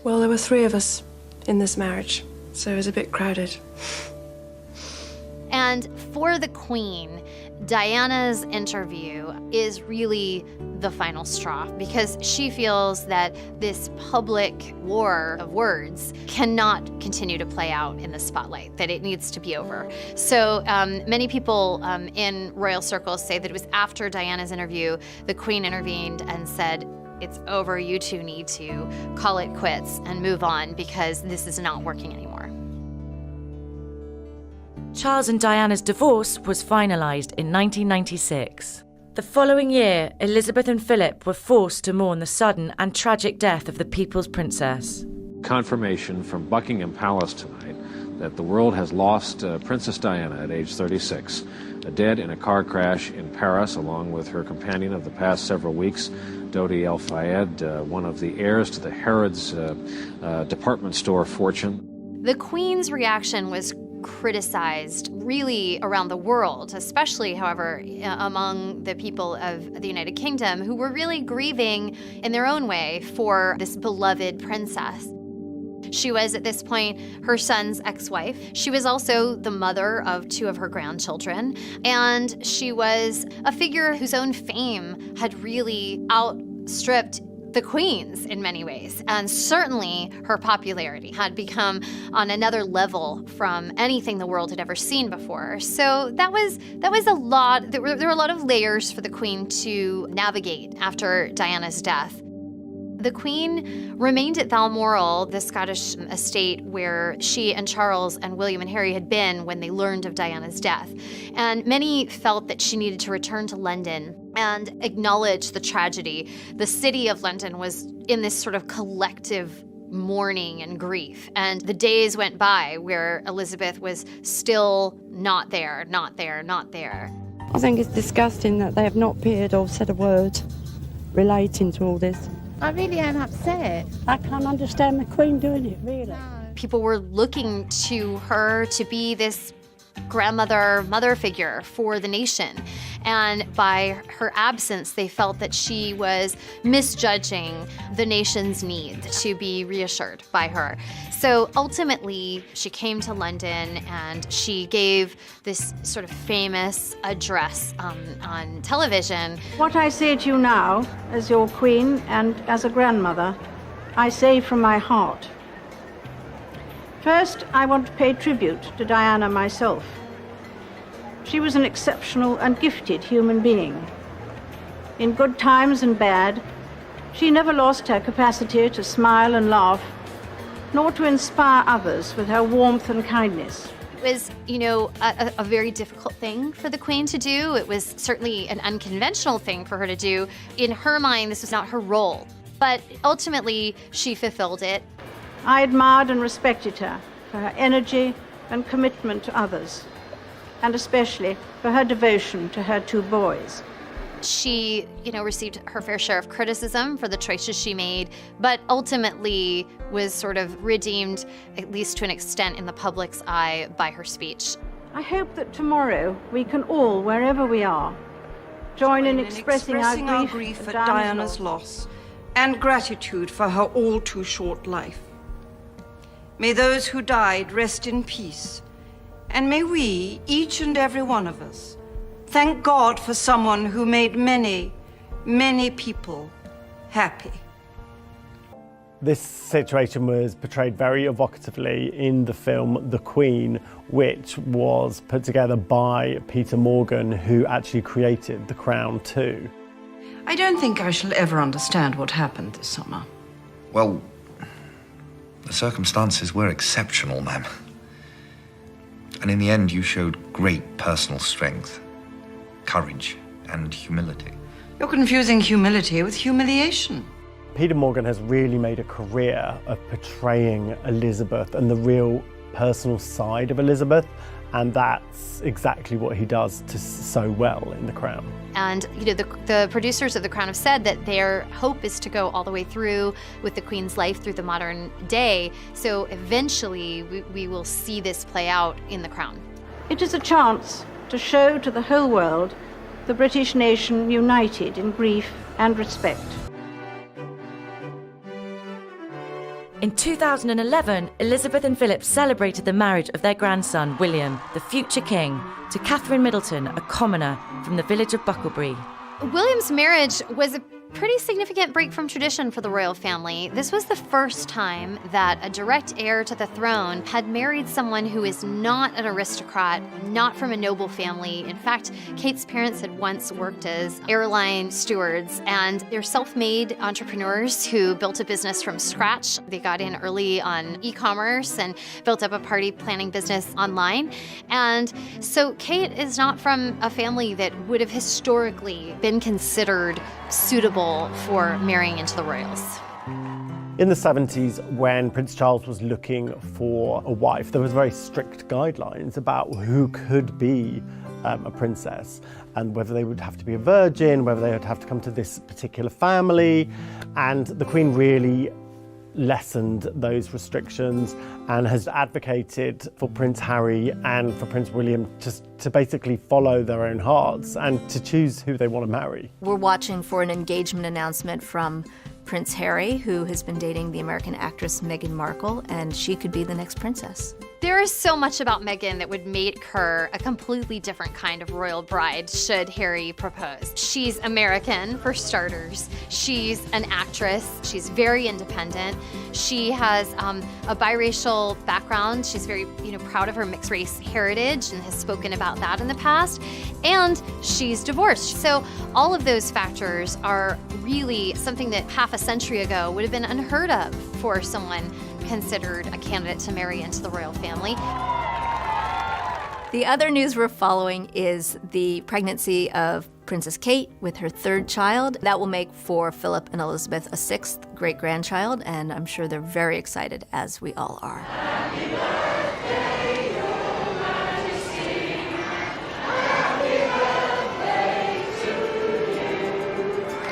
"Well, there were 3 of us in this marriage, so it was a bit crowded." And for the Queen, Diana's interview is really the final straw, because she feels that this public war of words cannot continue to play out in the spotlight, that it needs to be over. So many people in royal circles say that it was after Diana's interview, the Queen intervened and said, "It's over, you two need to call it quits and move on, because this is not working anymore." Charles and Diana's divorce was finalised in 1996. The following year, Elizabeth and Philip were forced to mourn the sudden and tragic death of the People's Princess. Confirmation from Buckingham Palace tonight that the world has lost Princess Diana at age 36, dead in a car crash in Paris, along with her companion of the past several weeks, Dodi El Fayed, one of the heirs to the Harrods department store fortune. The Queen's reaction was criticized really around the world, especially, however, among the people of the United Kingdom, who were really grieving in their own way for this beloved princess. She was, at this point, her son's ex-wife. She was also the mother of 2 of her grandchildren, and she was a figure whose own fame had really outstripped the Queen's in many ways, and certainly her popularity had become on another level from anything the world had ever seen before. So that was a lot. There were a lot of layers for the Queen to navigate after Diana's death. The Queen remained at Balmoral, the Scottish estate where she and Charles and William and Harry had been when they learned of Diana's death. And many felt that she needed to return to London and acknowledge the tragedy. The city of London was in this sort of collective mourning and grief. And the days went by where Elizabeth was still not there, not there, not there. I think it's disgusting that they have not appeared or said a word relating to all this. I really am upset. I can't understand the Queen doing it, really. People were looking to her to be this grandmother, mother figure for the nation. And by her absence, they felt that she was misjudging the nation's need to be reassured by her. So ultimately, she came to London and she gave this sort of famous address on television. What I say to you now, as your Queen and as a grandmother, I say from my heart. First, I want to pay tribute to Diana myself. She was an exceptional and gifted human being. In good times and bad, she never lost her capacity to smile and laugh, nor to inspire others with her warmth and kindness. It was, a very difficult thing for the Queen to do. It was certainly an unconventional thing for her to do. In her mind, this was not her role, but ultimately she fulfilled it. I admired and respected her for her energy and commitment to others, and especially for her devotion to her 2 boys. She, received her fair share of criticism for the choices she made, but ultimately was sort of redeemed, at least to an extent in the public's eye, by her speech. I hope that tomorrow we can all, wherever we are, join in expressing our grief at Diana's loss and gratitude for her all too short life. May those who died rest in peace, and may we, each and every one of us, thank God for someone who made many, many people happy. This situation was portrayed very evocatively in the film The Queen, which was put together by Peter Morgan, who actually created The Crown too. I don't think I shall ever understand what happened this summer. Well, the circumstances were exceptional, ma'am. And in the end, you showed great personal strength, courage, and humility. You're confusing humility with humiliation. Peter Morgan has really made a career of portraying Elizabeth and the real personal side of Elizabeth, and that's exactly what he does so well in The Crown. And the producers of The Crown have said that their hope is to go all the way through with the Queen's life through the modern day. So eventually we will see this play out in The Crown. It is a chance to show to the whole world the British nation united in grief and respect. In 2011, Elizabeth and Philip celebrated the marriage of their grandson, William, the future king, to Catherine Middleton, a commoner from the village of Bucklebury. William's marriage was a pretty significant break from tradition for the royal family. This was the first time that a direct heir to the throne had married someone who is not an aristocrat, not from a noble family. In fact, Kate's parents had once worked as airline stewards, and they're self-made entrepreneurs who built a business from scratch. They got in early on e-commerce and built up a party planning business online. And so Kate is not from a family that would have historically been considered suitable for marrying into the royals. In the 70s, when Prince Charles was looking for a wife, there was very strict guidelines about who could be a princess and whether they would have to be a virgin, whether they would have to come to this particular family. And the Queen really lessened those restrictions and has advocated for Prince Harry and for Prince William just to basically follow their own hearts and to choose who they want to marry. We're watching for an engagement announcement from Prince Harry, who has been dating the American actress Meghan Markle, and she could be the next princess. There is so much about Meghan that would make her a completely different kind of royal bride should Harry propose. She's American, for starters. She's an actress. She's very independent. She has a biracial background. She's very, proud of her mixed race heritage and has spoken about that in the past. And she's divorced. So all of those factors are really something that half a century ago would have been unheard of for someone considered a candidate to marry into the royal family. The other news we're following is the pregnancy of Princess Kate with her third child. That will make for Philip and Elizabeth a sixth great-grandchild, and I'm sure they're very excited, as we all are. Happy birthday, Your Majesty. Happy birthday to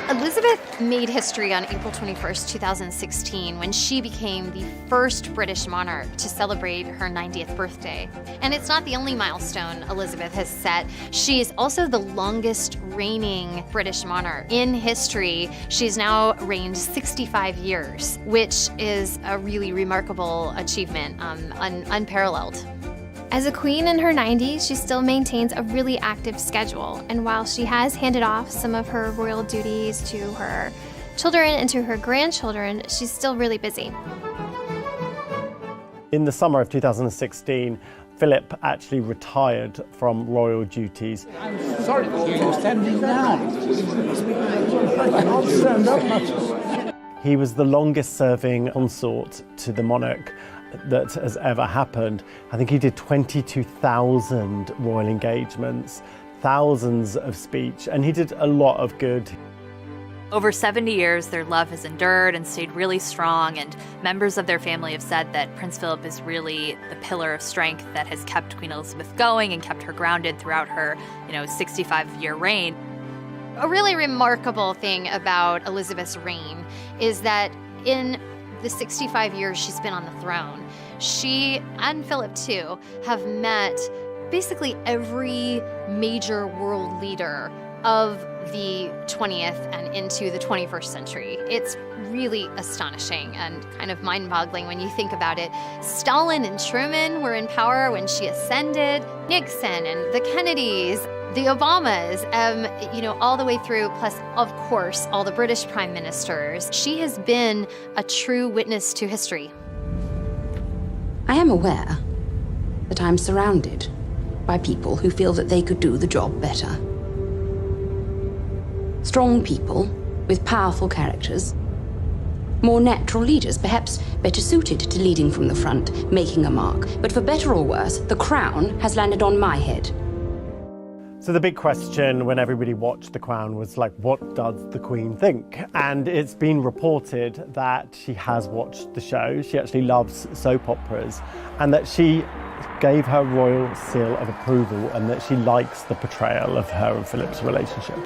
you. Elizabeth made history on April 21st, 2016, when she became the first British monarch to celebrate her 90th birthday. And it's not the only milestone Elizabeth has set. She is also the longest reigning British monarch in history. She's now reigned 65 years, which is a really remarkable achievement, unparalleled. As a queen in her 90s, she still maintains a really active schedule, and while she has handed off some of her royal duties to her children and to her grandchildren, she's still really busy. In the summer of 2016, Philip actually retired from royal duties. I'm sorry to hear you standing down. I can't stand up much. He was the longest serving consort to the monarch that has ever happened. I think he did 22,000 royal engagements, thousands of speech, and he did a lot of good. Over 70 years, their love has endured and stayed really strong, and members of their family have said that Prince Philip is really the pillar of strength that has kept Queen Elizabeth going and kept her grounded throughout her, 65-year reign. A really remarkable thing about Elizabeth's reign is that in the 65 years she's been on the throne, she and Philip too have met basically every major world leader of the 20th and into the 21st century. It's really astonishing and kind of mind-boggling when you think about it. Stalin and Truman were in power when she ascended, Nixon and the Kennedys, the Obamas, all the way through, plus, of course, all the British prime ministers. She has been a true witness to history. I am aware that I'm surrounded by people who feel that they could do the job better. Strong people with powerful characters. More natural leaders, perhaps better suited to leading from the front, making a mark. But for better or worse, the crown has landed on my head. So the big question when everybody watched The Crown was like, what does the Queen think? And it's been reported that she has watched the show. She actually loves soap operas, and that she gave her royal seal of approval, and that she likes the portrayal of her and Philip's relationship.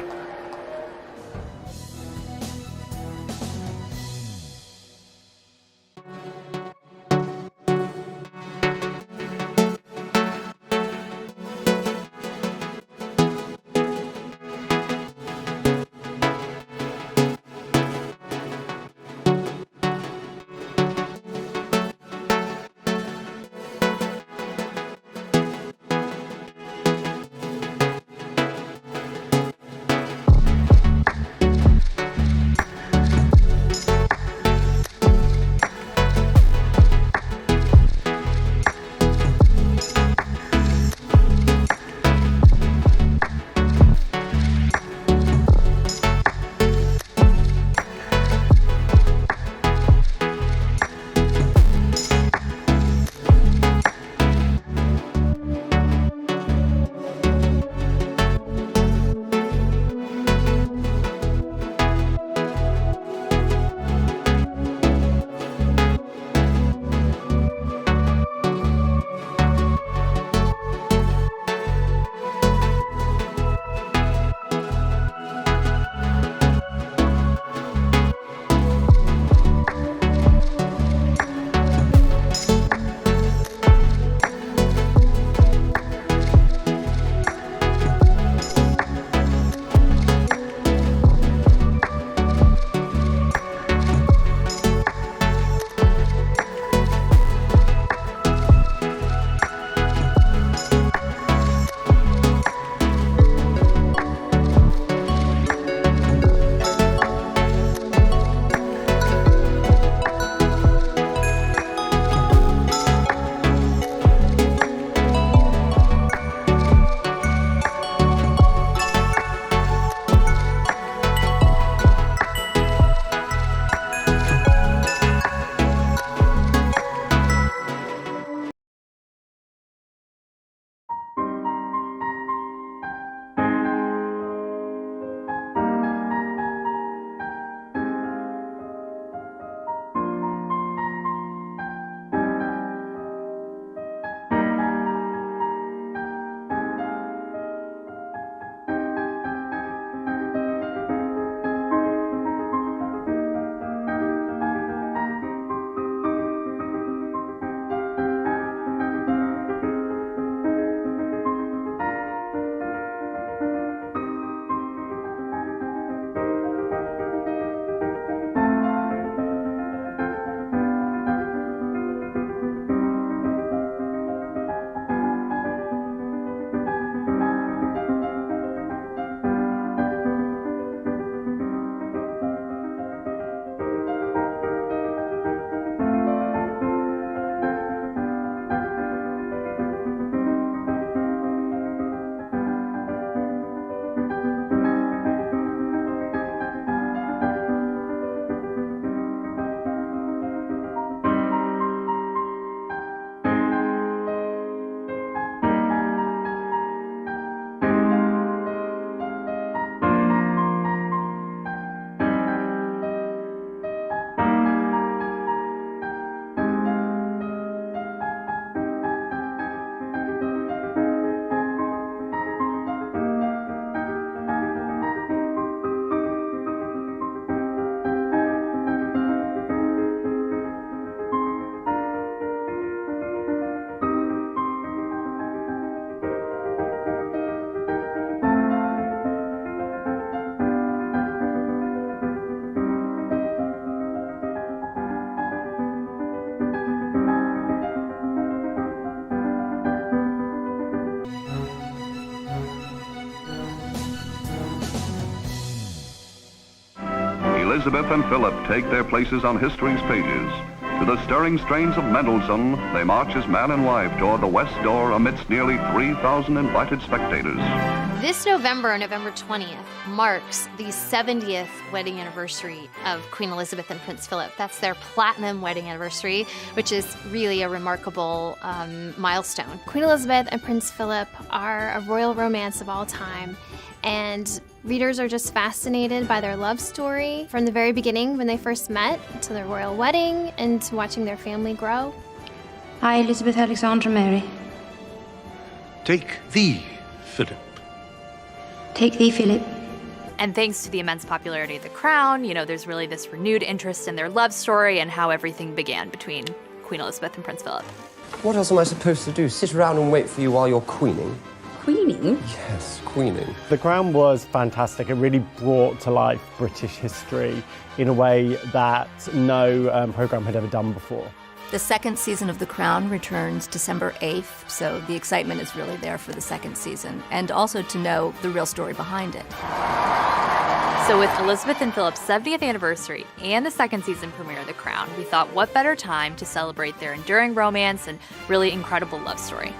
Elizabeth and Philip take their places on history's pages. To the stirring strains of Mendelssohn, they march as man and wife toward the west door amidst nearly 3,000 invited spectators. This November, November 20th, marks the 70th wedding anniversary of Queen Elizabeth and Prince Philip. That's their platinum wedding anniversary, which is really a remarkable milestone. Queen Elizabeth and Prince Philip are a royal romance of all time, and readers are just fascinated by their love story from the very beginning when they first met to their royal wedding and to watching their family grow. I, Elizabeth Alexandra Mary. Take thee, Philip. Take thee, Philip. And thanks to the immense popularity of The Crown, there's really this renewed interest in their love story and how everything began between Queen Elizabeth and Prince Philip. What else am I supposed to do? Sit around and wait for you while you're queening? Queening? Yes, queening. The Crown was fantastic. It really brought to life British history in a way that no programme had ever done before. The second season of The Crown returns December 8th, so the excitement is really there for the second season, and also to know the real story behind it. So with Elizabeth and Philip's 70th anniversary and the second season premiere of The Crown, we thought what better time to celebrate their enduring romance and really incredible love story.